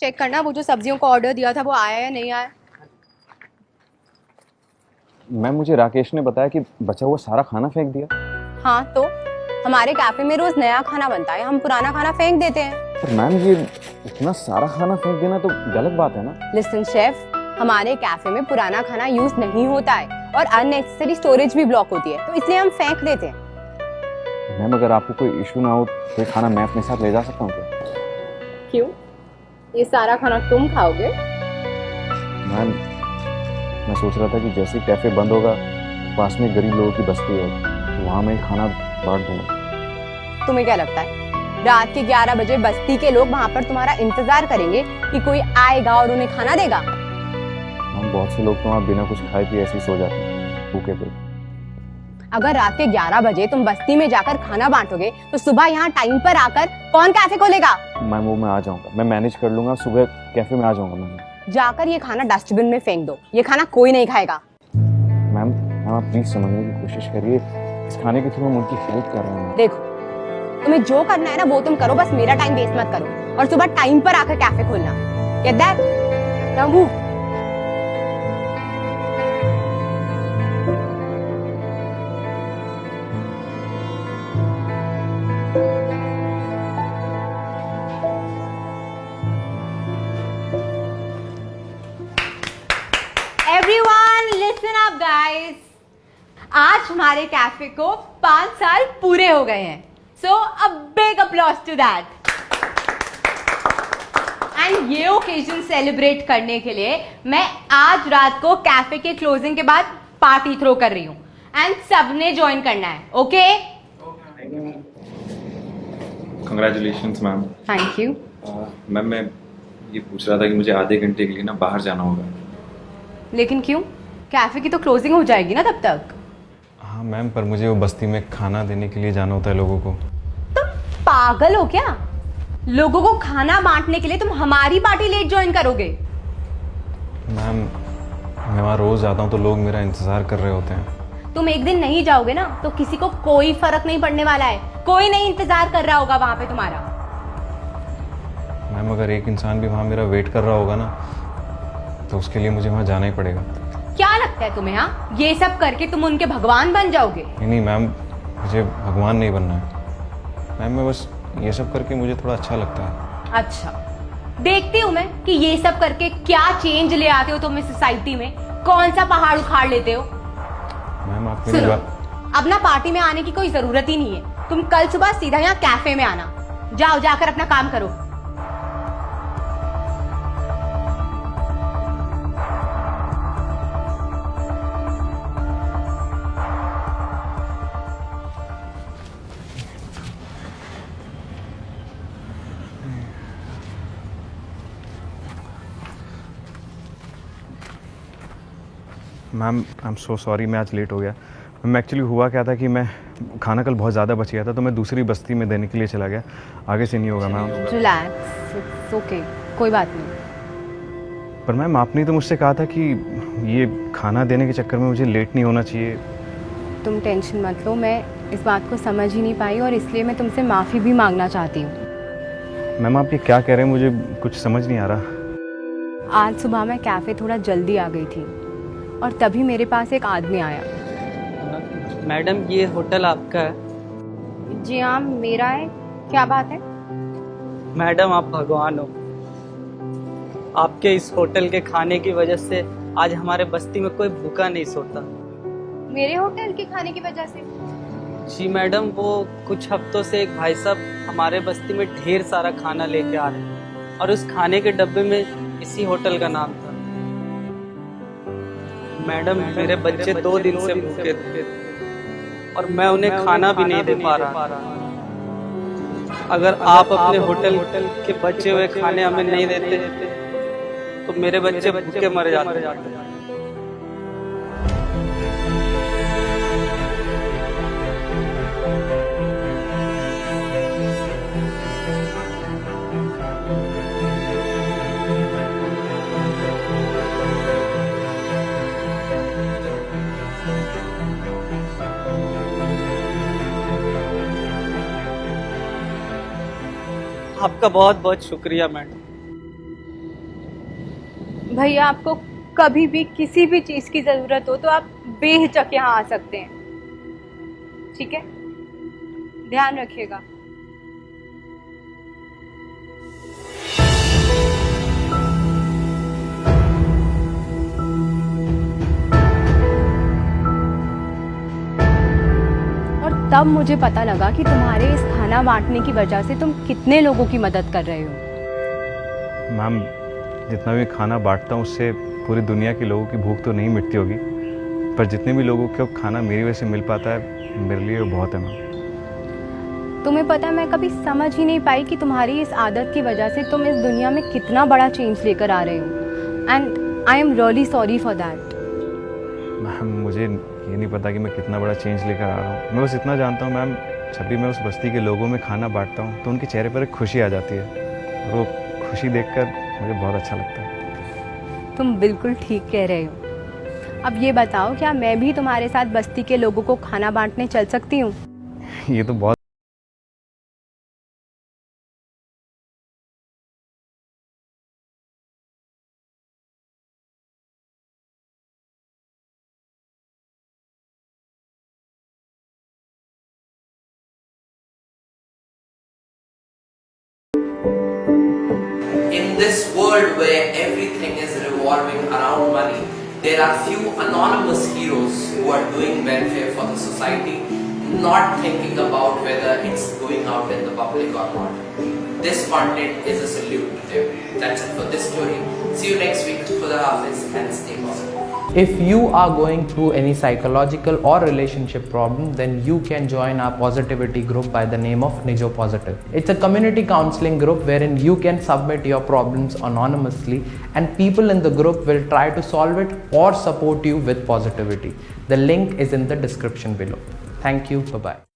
Check करना वो जो सब्जियों का ऑर्डर दिया था वो आया या नहीं आया। मैम मुझे राकेश ने बताया कि बचा हुआ सारा खाना फेंक दिया। हाँ तो हमारे कैफे में रोज नया खाना बनता है, हम पुराना खाना फेंक देते हैं। पर मैम ये इतना सारा खाना फेंक देना तो गलत बात है ना। लिसन शेफ, हमारे कैफे में पुराना खाना यूज नहीं होता है और अननेसेसरी स्टोरेज भी ब्लॉक होती है, तो इसलिए हम फेंक देते हैं। मैम अगर आपको कोई इशू ना हो तो ये खाना मैं अपने साथ ले जा सकता हूँ क्या? क्यों? ये सारा खाना तुम खाओगे? मैम मैं सोच रहा था कि जैसे ही कैफे बंद होगा पास में गरीब लोगों की बस्ती है, तो वहाँ मैं खाना बांट दूंगा। तुम्हें क्या लगता है रात के 11 बजे बस्ती के लोग वहाँ पर तुम्हारा इंतजार करेंगे कि कोई आएगा और उन्हें खाना देगा? हम बहुत से लोग तो वहाँ बिना कुछ खाए पिए ऐसे ही सो जाते हैं भूखे पे। अगर रात के 11 बजे तुम बस्ती में जाकर खाना बांटोगे तो सुबह यहाँ टाइम पर आकर कौन कैफे खोलेगा? मैम वो मैं आ जाऊंगा, मैं मैनेज कर लूंगा, सुबह कैफे में आ जाऊंगा। मैम जाकर ये खाना डस्टबिन में फेंक दो, ये खाना कोई नहीं खाएगा। मैम आप प्लीज समझने की कोशिश करिए, इस खाने के थ्रू हम उनकी हेल्प कर रहे हैं। देखो तुम्हें जो करना है ना वो तुम करो, बस मेरा टाइम वेस्ट मत करो और सुबह टाइम पर आकर कैफे खोलना। Get that? Now move. Everyone listen up guys. आज हमारे कैफे को 5 साल पूरे हो गए हैं, so a big applause to that. And ये ओकेजन सेलिब्रेट करने के लिए मैं आज रात को कैफे के क्लोजिंग के बाद पार्टी थ्रो कर रही हूँ एंड सबने ज्वाइन करना है, okay? Congratulations ma'am. Thank you. Ma'am मैं ये पूछ रहा था कि मुझे आधे घंटे के लिए ना बाहर जाना होगा। लेकिन क्यों? कैफे की तो क्लोजिंग हो जाएगी ना तब तक। हाँ मैम, पर मुझे वो बस्ती में खाना देने के लिए जाना होता है लोगों को। तुम पागल हो क्या? लोगों को खाना बांटने के लिए तुम हमारी पार्टी लेट ज्वाइन करोगे? मैम मैं वहाँ रोज जाता हूँ तो लोग मेरा इंतजार कर रहे होते हैं। तुम एक दिन नहीं जाओगे ना तो किसी को कोई फर्क नहीं पड़ने वाला है, कोई नहीं इंतजार कर रहा होगा वहां पे तुम्हारा। मैम अगर एक इंसान भी वहाँ मेरा वेट कर रहा होगा ना तो उसके लिए मुझे वहाँ जाना ही पड़ेगा। क्या लगता है तुम्हें? हाँ, ये सब करके तुम उनके भगवान बन जाओगे? नहीं मैम, मुझे भगवान नहीं बनना है मैम, मैं बस ये सब करके मुझे थोड़ा अच्छा लगता है। अच्छा, देखती हूँ मैं कि ये सब करके क्या चेंज ले आते हो तुम इस सोसाइटी में, कौन सा पहाड़ उखाड़ लेते हो। मैम आप मेरी बात। अब ना पार्टी में आने की कोई जरूरत ही नहीं है, तुम कल सुबह सीधा यहाँ कैफे में आना। जाओ, जाकर अपना काम करो। Ma'am I am so sorry, मैं आज लेट हो गया। मैम एक्चुअली हुआ क्या था कि मैं खाना कल बहुत ज़्यादा बच गया था तो मैं दूसरी बस्ती में देने के लिए चला गया, आगे से नहीं होगा मैम। रिलैक्स, इट्स ओके, कोई बात नहीं। पर मैम आपने तो मुझसे कहा था कि ये खाना देने के चक्कर में मुझे लेट नहीं होना चाहिए। तुम टेंशन मत लो, मैं इस बात को समझ ही नहीं पाई और इसलिए मैं तुमसे माफ़ी भी मांगना चाहती हूँ। मैम आप ये क्या कह रहे हैं, मुझे कुछ समझ नहीं आ रहा। आज सुबह मैं कैफ़े थोड़ा जल्दी आ गई थी और तभी मेरे पास एक आदमी आया। मैडम ये होटल आपका है? जी हाँ मेरा है, क्या बात है? मैडम आप भगवान हो, आपके इस होटल के खाने की वजह से आज हमारे बस्ती में कोई भूखा नहीं सोता। मेरे होटल के खाने की वजह से? जी मैडम, वो कुछ हफ्तों से एक भाई साहब हमारे बस्ती में ढेर सारा खाना लेके आ रहे हैं और उस खाने के डब्बे में इसी होटल का नाम था। मैडम मेरे बच्चे 2 दिन से भूखे थे और मैं उन्हें खाना भी नहीं दे पा रहा। अगर आप अपने होटल के बचे हुए खाने हमें नहीं देते तो मेरे बच्चे भूखे मर जाते। आपका बहुत बहुत शुक्रिया मैडम। भैया आपको कभी भी किसी भी चीज़ की ज़रूरत हो तो आप बेहिचक यहाँ आ सकते हैं, ठीक है? ध्यान रखिएगा। और तब मुझे पता लगा कि तुम्हारे इस खाना बांटने की वजह से तुम कितने लोगों की मदद कर रहे हो। मैम, जितना भी खाना बांटता हूँ उससे पूरी दुनिया के लोगों की भूख तो नहीं मिटती होगी, पर जितने भी लोगों को खाना मेरी वजह से मिल पाता है मेरे लिए वो बहुत है मैम। तुम्हें पता है मैं कभी समझ ही नहीं पाई कि तुम्हारी इस आदत की वजह से तुम इस दुनिया में कितना बड़ा चेंज लेकर आ रहे हो, and I am really sorry for that. Ma'am, मुझे ये नहीं पता कि मैं कितना बड़ा चेंज लेकर आ रहा हूँ। मैं बस इतना जानता हूँ मैम, जब भी मैं उस बस्ती के लोगों में खाना बांटता हूँ तो उनके चेहरे पर एक खुशी आ जाती है, और वो खुशी देखकर मुझे बहुत अच्छा लगता है। तुम बिल्कुल ठीक कह रहे हो। अब ये बताओ, क्या मैं भी तुम्हारे साथ बस्ती के लोगों को खाना बांटने चल सकती हूँ? ये तो बहुत In this world where everything is revolving around money, there are few anonymous heroes who are doing welfare for the society, not thinking about whether it's going out in the public or not. This content is a salute to them. That's it for this story. See you next week. Khuda Hafiz and stay positive. If you are going through any psychological or relationship problem, then you can join our positivity group by the name of Nijo Positive. It's a community counseling group wherein you can submit your problems anonymously and people in the group will try to solve it or support you with positivity. The link is in the description below. Thank you. Bye-bye.